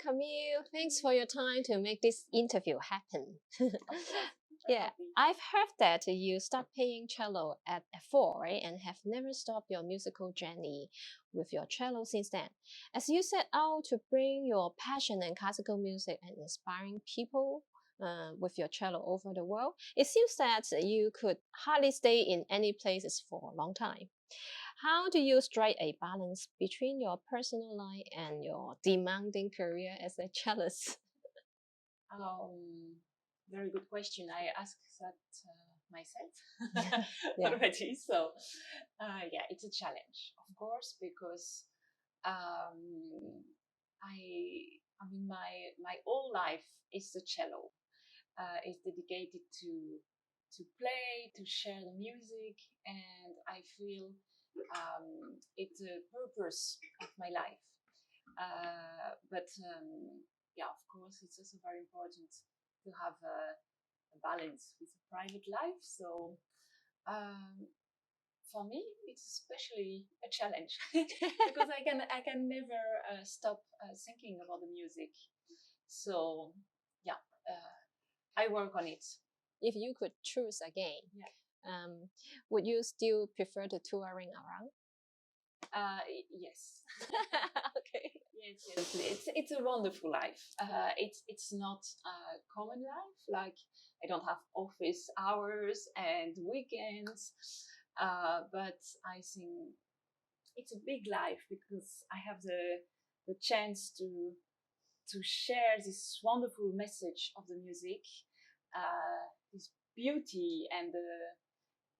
Camille. Thanks for your time to make this interview happen. Yeah, Happy. I've heard that you start playing cello at 4, right? And have never stopped your musical journey with your cello since then. As you set out to bring your passion in classical music and inspiring people with your cello over the world, it seems that you could hardly stay in any places for a long time. How do you strike a balance between your personal life and your demanding career as a cellist? Very good question. I asked that myself Yeah. already. So, yeah, it's a challenge, of course, because I mean, my whole life is the cello. Is dedicated to play, to share the music, and I feel it's the purpose of my life. But yeah, of course, it's also very important to have a balance with a private life. So um, for me, it's especially a challenge because I can never stop thinking about the music. So yeah, I work on it. If you could choose again, Yeah. would you still prefer the touring around? Yes. Okay. Yes, it's a wonderful life. It's not a common life. Like I don't have office hours and weekends, but I think it's a big life because I have the chance to share this wonderful message of the music, this beauty and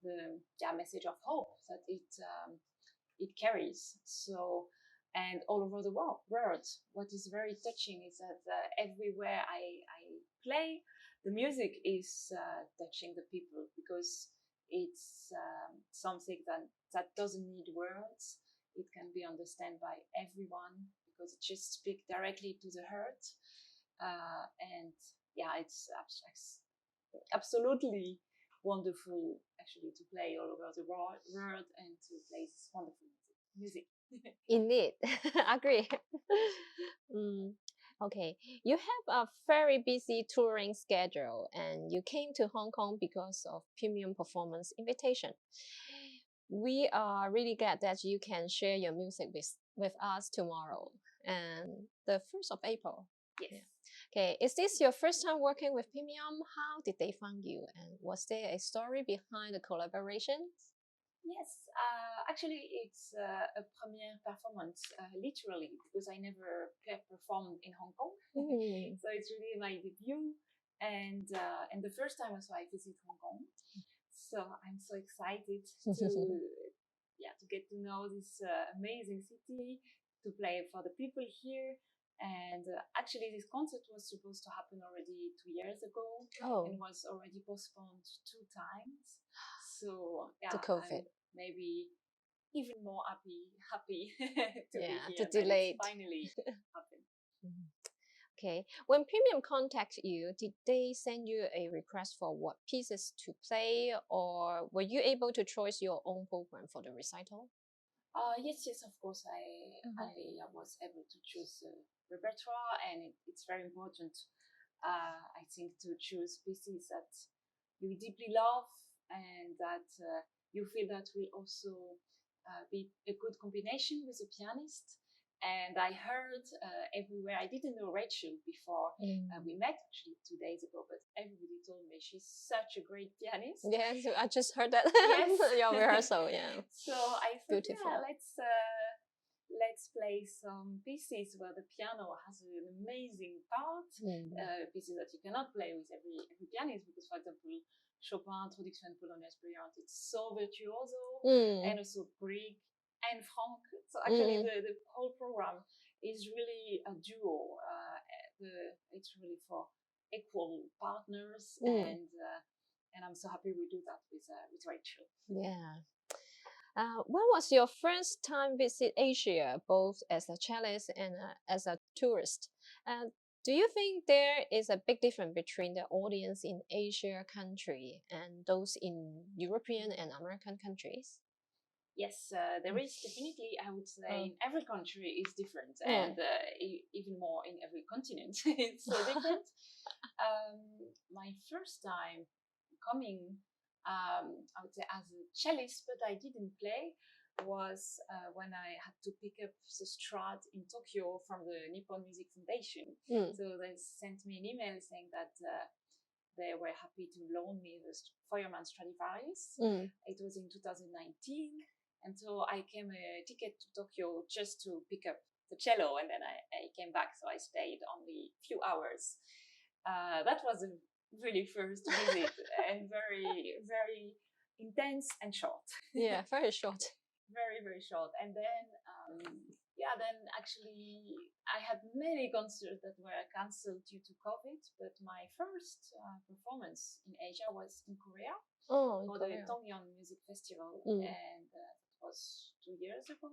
the message of hope that it carries. So, and all over the world. What is very touching is that everywhere I play, the music is touching the people because it's something that doesn't need words. It can be understood by everyone because it just speaks directly to the heart. And yeah, it's absolutely wonderful actually to play all over the world and to play this wonderful music. Indeed, agree. Mm, okay, you have a very busy touring schedule, and you came to Hong Kong because of Premium Performance invitation. We are really glad that you can share your music with us tomorrow and the 1st of April. Yes. Yeah. Okay, is this your first time working with Premium? How did they find you? And was there a story behind the collaboration? Yes, actually, it's a premiere performance, literally, because I never performed in Hong Kong. Mm. So it's really my debut, and the first time also I visit Hong Kong. So I'm so excited to to get to know this amazing city, to play for the people here. And actually, this concert was supposed to happen already 2 years ago, Oh, and was already postponed 2 times. So yeah, the COVID. I'm maybe even more happy to be Yeah, the here that delayed. it's finally happened. Mhm. Okay. When Premium contacted you, did they send you a request for what pieces to play, or were you able to choose your own program for the recital? Yes, of course. I was able to choose repertoire, and it's very important. I think to choose pieces that you deeply love and that you feel that will also be a good combination with a pianist. And I heard everywhere. I didn't know Rachel before we met actually 2 days ago, but everybody told me she's such a great pianist. Yes, I just heard that. Yes. Your rehearsal, yeah. So I thought, Beautiful. yeah, let's play some pieces where the piano has an amazing part. Pieces that you cannot play with every pianist because, for example, Chopin Introduction Polonaise Brillante, it's so virtuoso and also Grieg and Franck. So actually, the whole program is really a duo. It's really for equal partners, and I'm so happy we do that with Rachel. Yeah. When was your first time visit Asia, both as a cellist and as a tourist? Do you think there is a big difference between the audience in Asia country and those in European and American countries? Yes, there is definitely, I would say, Oh. in every country is different, Mm. and even more in every continent. It's so different. My first time coming, I would say, as a cellist, but I didn't play, was when I had to pick up the Strad in Tokyo from the Nippon Music Foundation. Mm. So they sent me an email saying that they were happy to loan me the Feuermann Stradivarius. Mm. It was in 2019. And so I came a ticket to Tokyo just to pick up the cello, and then I came back. So I stayed only a few hours. That was a really first visit and very, very intense and short. Yeah, very short. Very, very short. And then, then actually I had many concerts that were cancelled due to COVID, but my first performance in Asia was in Korea Oh, in for Korea. the Tongyeon Music Festival, Mm. and it was 2 years ago.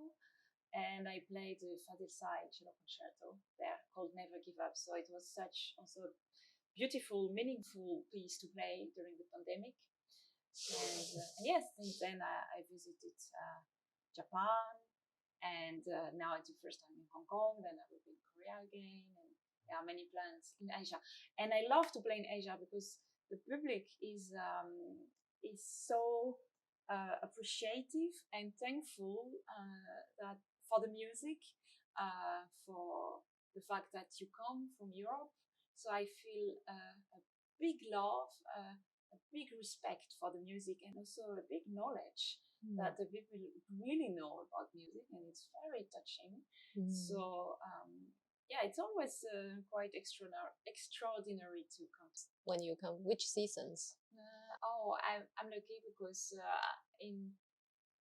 And I played the Fadil Say cello concerto there called Never Give Up. So it was such also beautiful, meaningful piece to play during the pandemic. And yes, since then I visited Japan, and now it's the first time in Hong Kong. Then I will be in Korea again, and there are many plans in Asia. And I love to play in Asia because the public is so appreciative and thankful that for the music, for the fact that you come from Europe. So I feel a big love, a big respect for the music, and also a big knowledge that the people really know about music, and it's very touching. Mm. So yeah, it's always quite extraordinary to come. When you come, which seasons? I'm lucky because in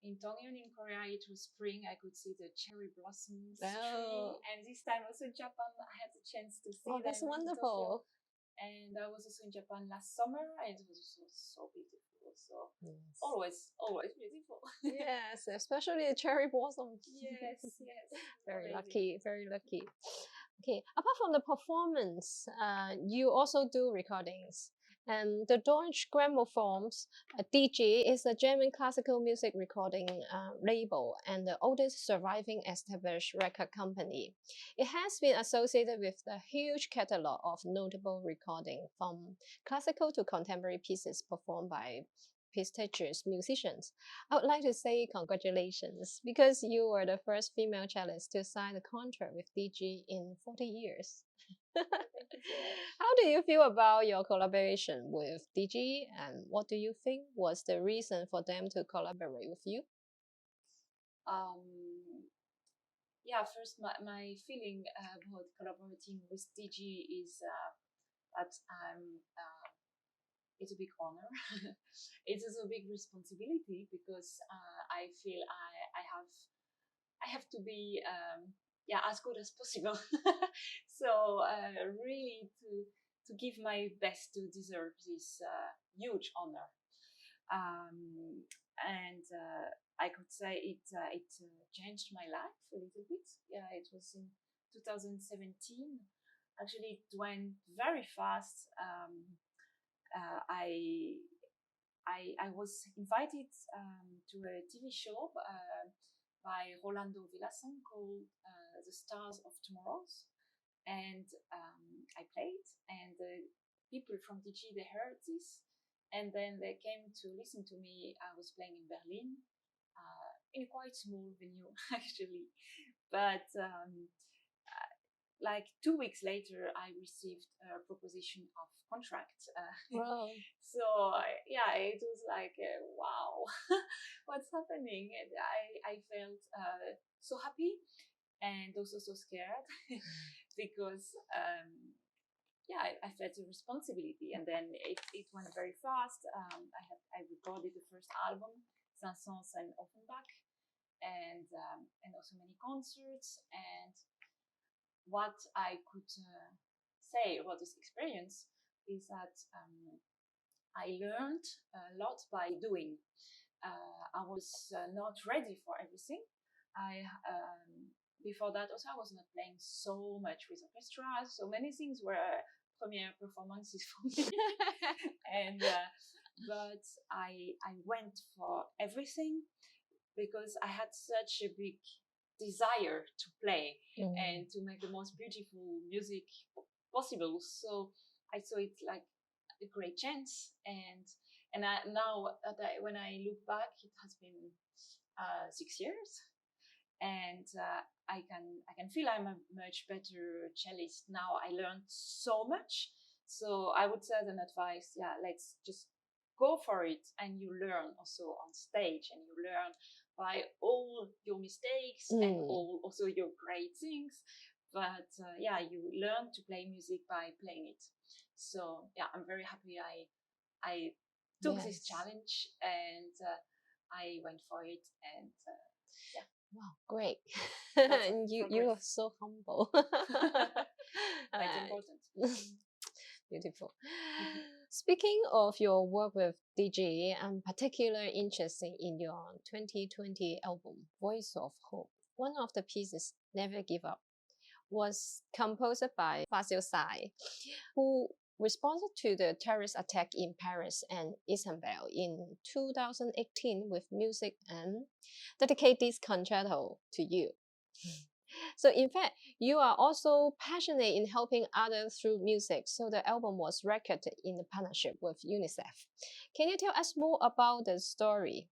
Tongyeon in Korea it was spring. I could see the cherry blossoms tree, and this time also in Japan I had the chance to see Oh, that's them in Tokyo. wonderful. And I was also in Japan last summer, and it was also so beautiful. So Yes. always beautiful. Yes, especially the cherry blossoms. Yes. Very Amazing. lucky, very lucky. Okay, apart from the performance, you also do recordings. And the Deutsche Grammophons, DG, is a German classical music recording label and the oldest surviving established record company. It has been associated with a huge catalog of notable recording from classical to contemporary pieces performed by prestigious musicians. I would like to say congratulations because you were the first female cellist to sign a contract with DG in 40 years. How do you feel about your collaboration with DG, and what do you think was the reason for them to collaborate with you? First, my feeling about collaborating with DG is that it's a big honor. It's also a big responsibility because I feel I have to be as good as possible. So really to give my best to deserve this huge honor. And I could say it changed my life a little bit. Yeah, it was in 2017. Actually, it went very fast. I was invited to a TV show by Rolando Villason called The Stars of Tomorrows, and I played, and the people from DG they heard this, and then they came to listen to me. I was playing in Berlin, in a quite small venue actually, but like 2 weeks later, I received a proposition of contract. Wow. So it was like, wow, what's happening? And I felt so happy and also so scared because I felt a responsibility. And then it went very fast. I recorded the first album, Saint-Saëns and Offenbach, and also many concerts. And what I could say about this experience is that I learned a lot by doing. I was not ready for everything. Before that also I was not playing so much with orchestra, so many things were premiere performances for me. And but I went for everything because I had such a big desire to play Mm. and to make the most beautiful music possible. So I saw it like a great chance, and now when I look back, it has been 6 years, and I can feel I'm a much better cellist now. I learned so much, so I would say as an advice, yeah, let's just go for it, and you learn also on stage, and you learn by all your mistakes and all also your great things. But yeah, you learn to play music by playing it. So yeah, I'm very happy I took this Yes. challenge, and I went for it, and yeah. Wow, great. Lots of And you are progress. so humble. That's Uh, important. Beautiful. Speaking of your work with DJ, I'm particularly interested in your 2020 album, Voice of Hope. One of the pieces, Never Give Up, was composed by Fazil Say, who responded to the terrorist attack in Paris and Istanbul in 2018 with music and dedicate this concerto to you. So in fact, you are also passionate in helping others through music. So the album was recorded in a partnership with UNICEF. Can you tell us more about the story?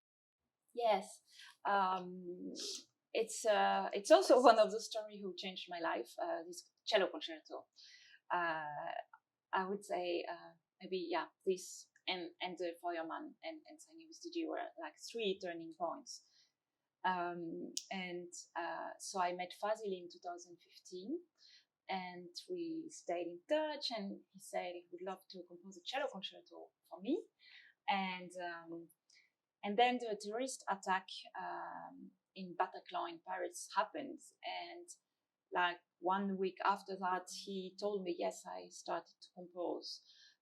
Yes. It's also one of the stories who changed my life. This cello concerto. I would say maybe yeah, this and the Feuermann and signing with DJ were like three turning points. And so I met Fazil in 2015, and we stayed in touch. And he said he would love to compose a cello concerto for me. And and then the terrorist attack in Bataclan in Paris happened, and like 1 week after that, he told me, yes, I started to compose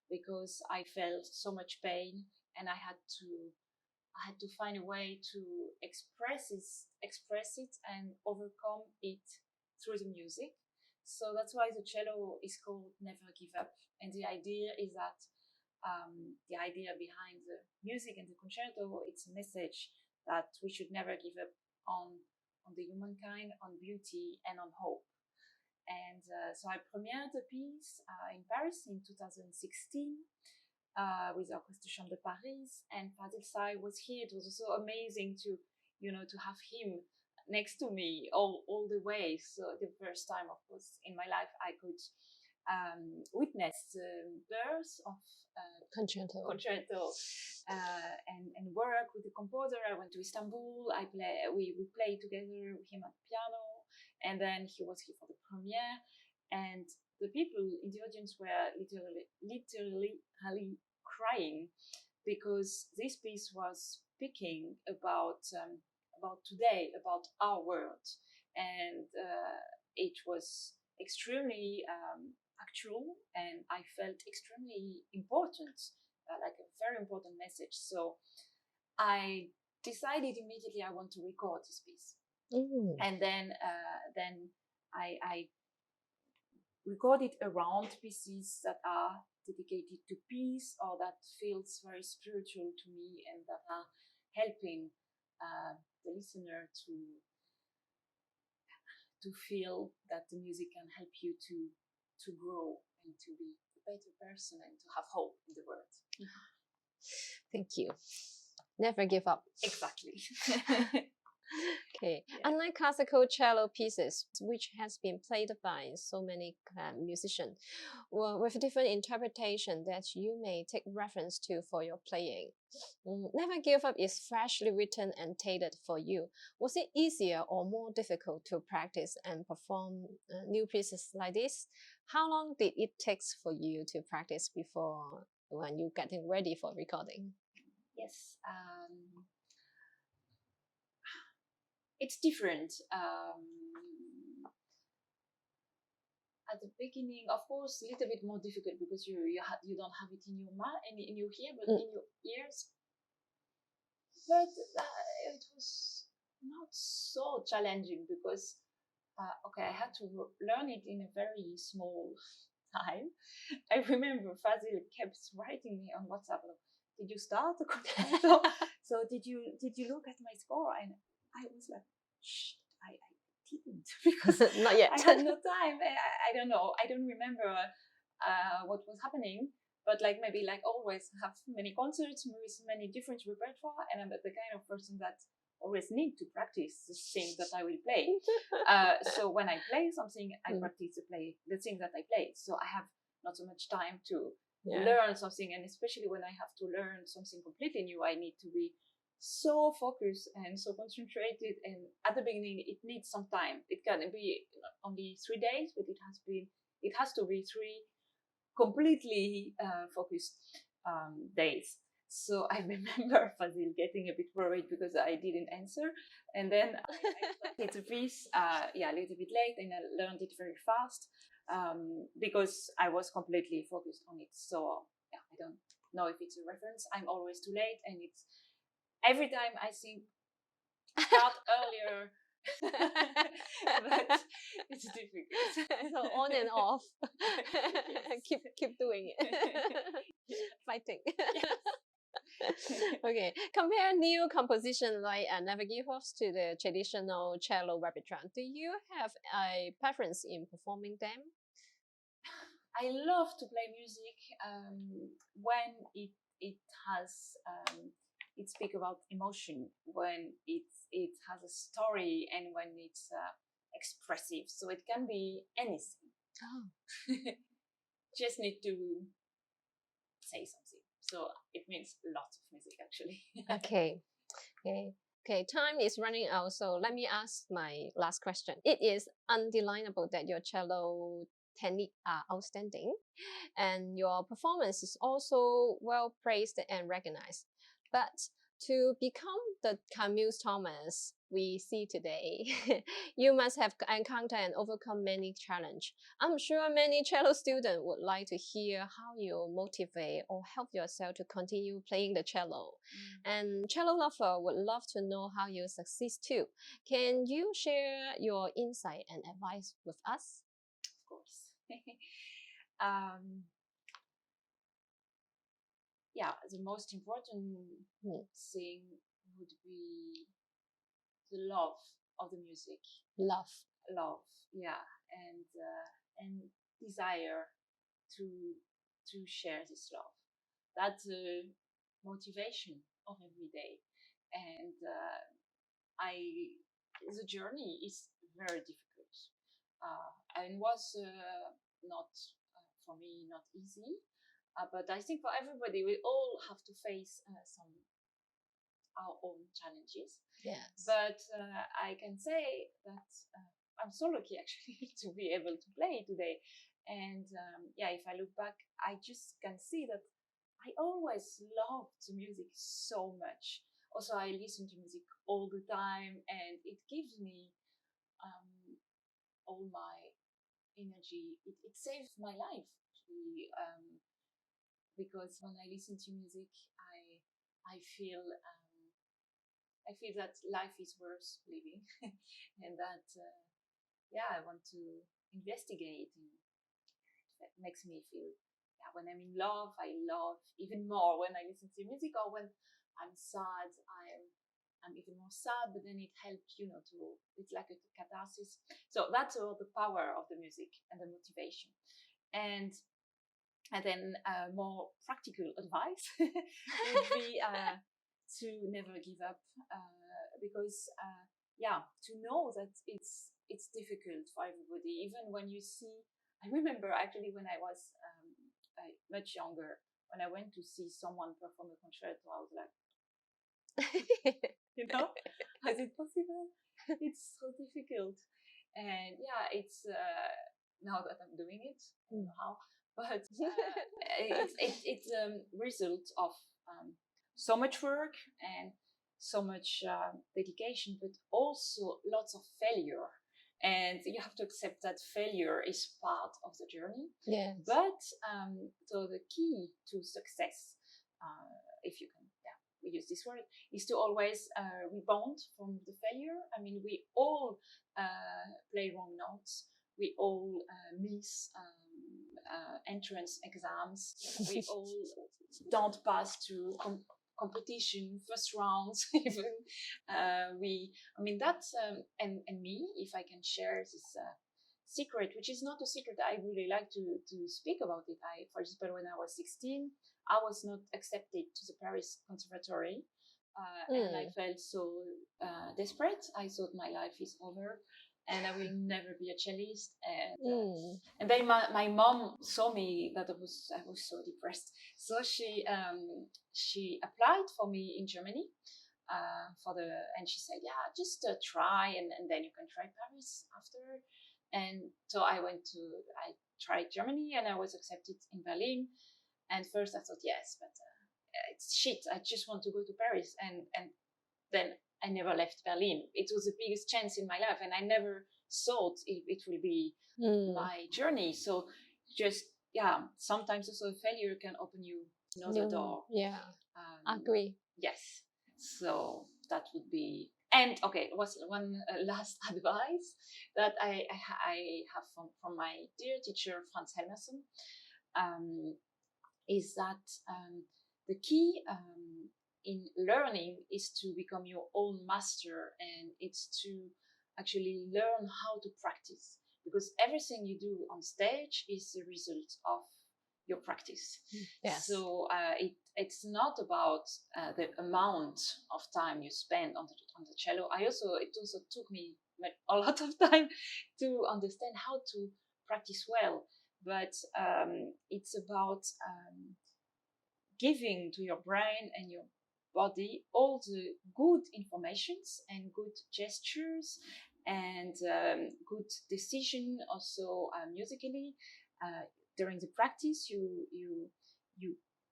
because I felt so much pain, and I had to find a way to express it and overcome it through the music. So that's why the cello is called Never Give Up. And the idea is that the idea behind the music and the concerto, it's a message that we should never give up on the humankind, on beauty, and on hope. And so I premiered the piece in Paris in 2016 with Orchestre Chambre de Paris, and Fazil Say was here. It was also amazing to, to have him next to me all the way. So the first time, of course, in my life, I could witness the birth of Concerto. And work with the composer. I went to Istanbul. We played together with him at the piano, and then he was here for the premiere. And the people in the audience were literally crying because this piece was speaking about today, about our world, and it was extremely actual, and I felt extremely important, like a very important message. So I decided immediately I want to record this piece, and then I recorded around pieces that are dedicated to peace or that feels very spiritual to me and that are helping the listener to feel that the music can help you to grow and to be a better person and to have hope in the world. Thank you. Never give up. Exactly. Okay. Yeah. Unlike classical cello pieces, which has been played by so many musicians, with different interpretation that you may take reference to for your playing, Never Give Up is freshly written and tailored for you. Was it easier or more difficult to practice and perform new pieces like this? How long did it take for you to practice before when you're getting ready for recording? Yes. It's different. At the beginning, of course, a little bit more difficult because you don't have it in your in your ear, but in your ears. But it was not so challenging because okay, I had to learn it in a very small time. I remember Fazil kept writing me on WhatsApp, did you start the concerto? So did you look at my score? And I was like, shit, I didn't because Not yet. I had no time. I don't know. I don't remember what was happening. But like maybe like always have many concerts with many different repertoire, and I'm the kind of person that always need to practice the things that I will play. So when I play something, I practice the thing that I play. So I have not so much time to learn something, and especially when I have to learn something completely new, I need to be so focused and so concentrated. And at the beginning, it needs some time. It can be only 3 days, but it has to be 3 completely focused days. So I remember Fazil getting a bit worried because I didn't answer, and then I started the piece, a little bit late, and I learned it very fast because I was completely focused on it. So yeah, I don't know if it's a reference. I'm always too late, and it's every time I think start earlier. But it's difficult. So on and off. keep doing it. Fighting. Okay. Compare new composition like Never Give Up to the traditional cello repertoire. Do you have a preference in performing them? I love to play music when it has it speak about emotion, when it has a story, and when it's expressive. So it can be anything. Oh. Just need to say something. So it means lots of music actually. Okay, time is running out, so let me ask my last question. It is undeniable that your cello technique are outstanding, and your performance is also well praised and recognized. But to become the Camille Thomas we see today, you must have encountered and overcome many challenges. I'm sure many cello students would like to hear how you motivate or help yourself to continue playing the cello. And cello lover would love to know how you succeed too. Can you share your insight and advice with us? Of course. um, the most important thing would be the love of the music. Love, yeah, and desire to share this love. That's the motivation of every day, and the journey is very difficult, and was not for me not easy. But I think for everybody, we all have to face some our own challenges. yes. But I can say that I'm so lucky actually to be able to play today. And if I look back, I just can see that I always loved music so much. Also, I listen to music all the time, and it gives me all my energy. It saves my life actually, because when I listen to music, I feel that life is worth living, and that I want to investigate, and that makes me feel. Yeah, when I'm in love, I love even more when I listen to music, or when I'm sad, I'm even more sad. But then it helps, it's like a catharsis. So that's all the power of the music and the motivation, and then more practical advice would be to never give up, because to know that it's difficult for everybody, even when you see. I remember actually when I was much younger, when I went to see someone perform a concerto, I was like, is it possible? It's so difficult. And it's now that I'm doing it, I don't know how, but it's a result of so much work and so much dedication, but also lots of failure. And you have to accept that failure is part of the journey. Yes. But so the key to success, if you can, we use this word, is to always rebound from the failure. I mean, we all play wrong notes. We all miss entrance exams. We all don't pass to competition, first rounds, even. I mean, that's, and me, if I can share this secret, which is not a secret, I really like to speak about it. For example, when I was 16, I was not accepted to the Paris Conservatory. And I felt so desperate. I thought my life is over and I will never be a cellist. And then my mom saw me that I was so depressed. So she applied for me in Germany and she said, yeah, just try and then you can try Paris after. And so I tried Germany and I was accepted in Berlin. And first I thought, yes, but it's shit. I just want to go to Paris. And then I never left Berlin. It was the biggest chance in my life. And I never thought it will be my journey. So just, yeah, sometimes also a failure can open you another door. Yeah, I agree. Yes. So that would be. And okay, was one last advice that I have from my dear teacher, Franz Helmerson, is that the key in learning is to become your own master, and it's to actually learn how to practice, because everything you do on stage is the result of your practice. Yes. So it's not about the amount of time you spend on the cello. It also took me a lot of time to understand how to practice well. But it's about giving to your brain and your body all the good informations and good gestures and good decision also musically. During the practice, you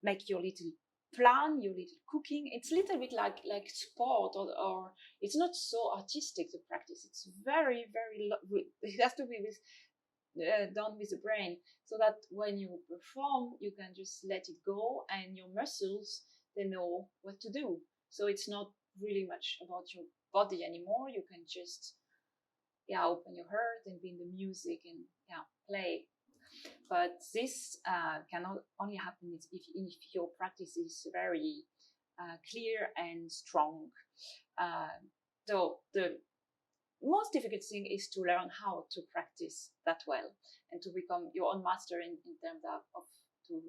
make your little plan, your little cooking. It's a little bit like sport, or it's not so artistic, the practice. It's very, very, it has to be done with the brain, so that when you perform, you can just let it go, and your muscles, they know what to do. So it's not really much about your body anymore. You can just open your heart and be in the music and play. But this can only happen if your practice is very clear and strong. So the most difficult thing is to learn how to practice that well and to become your own master in terms of to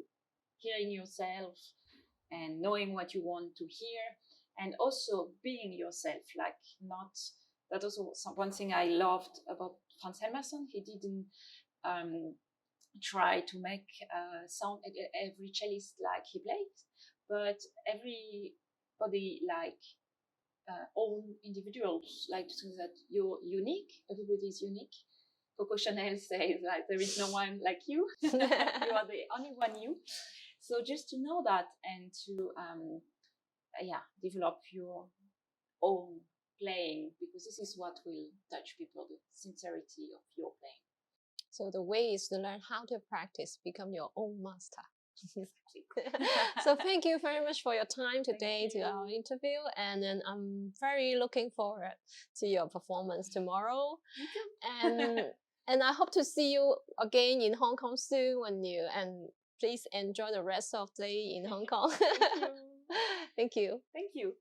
hearing yourself and knowing what you want to hear, and also being yourself. Like, not that also one thing I loved about Franz Helmerson. He didn't try to make sound every cellist like he plays, but everybody like own individuals, like to say that you're unique. Everybody is unique. Coco Chanel says that there is no one like you. You are the only one you. So just to know that and to develop your own playing, because this is what will touch people, the sincerity of your playing. So the way is to learn how to practice, become your own master. So thank you very much for your time today to our interview, and then I'm very looking forward to your performance tomorrow. And I hope to see you again in Hong Kong soon and please enjoy the rest of the day in Hong Kong. Thank you. Thank you.